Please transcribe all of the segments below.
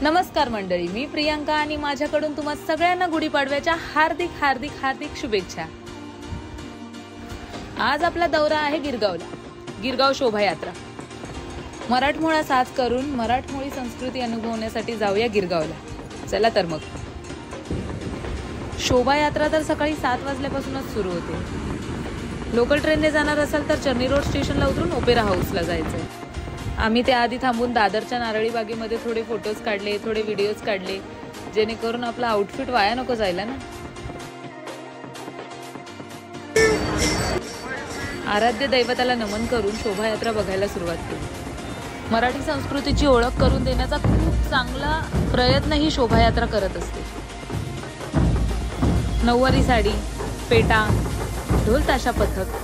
नमस्कार मंडळी, मी प्रियांका आणि माझ्याकडून तुम्हा सगळ्यांना गुढीपाडव्याच्या हार्दिक हार्दिक हार्दिक शुभेच्छा। आज आपला दौरा आहे गिरगावला। गिरगाव शोभायात्रा। मराठमोळा साज करून मराठमोळी संस्कृती अनुभवण्यासाठी जाऊया गिरगावला। चला तर मग। शोभायात्रा तर सकाळी 7 वाजल्यापासूनच सुरू होते। लोकल ट्रेनने जाणार असाल तर चर्नी रोड स्टेशनला उतरून ओपेरा हाऊसला जायचंय। आम्ही त्याआधी थांबून दादरच्या नारळी बागेमध्ये थोडे फोटोज काढले, थोडे व्हिडिओज काढले, जेणेकरून आपला आउटफिट वाया नको जायला ना। आराध्य दैवताला नमन करून शोभायात्रा बघायला सुरुवात केली। मराठी संस्कृतीची ओळख करून देण्याचा खूप चांगला प्रयत्न ही शोभायात्रा करत असते। नऊवारी साडी, पेटा, ढोल ताशा पथक,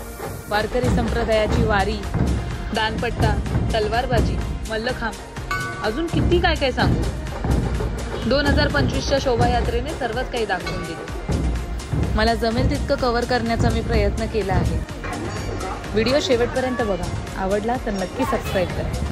वारकरी संप्रदायाची वारी, दानपट्टा, तलवारबाजी, मल्लखांब, अजून किती काय काय सांगू। 2025च्या शोभायात्रेने सर्वच काही दाखवून दिले। मला जमेल तितकं कव्हर करण्याचा मी प्रयत्न केला आहे। व्हिडिओ शेवटपर्यंत बघा। आवडला तर नक्की सबस्क्राईब करा।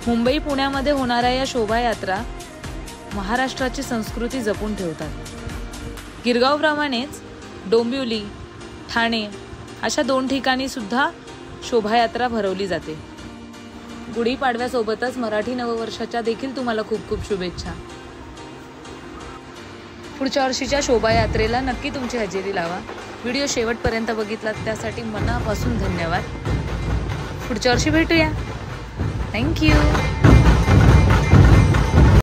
मुंबई पुण्यामध्ये होणाऱ्या या शोभायात्रा महाराष्ट्राची संस्कृती जपून ठेवतात। गिरगावप्रमाणेच डोंबिवली, ठाणे अशा 2 ठिकाणी सुद्धा शोभायात्रा भरवली जाते। गुढीपाडव्यासोबतच मराठी नववर्षाच्या देखील तुम्हाला खूप खूप शुभेच्छा। पुढच्या वर्षीच्या शोभायात्रेला नक्की तुमची हजेरी लावा। व्हिडिओ शेवटपर्यंत बघितलात त्यासाठी मनापासून धन्यवाद। पुढच्या वर्षी भेटूया। Thank you.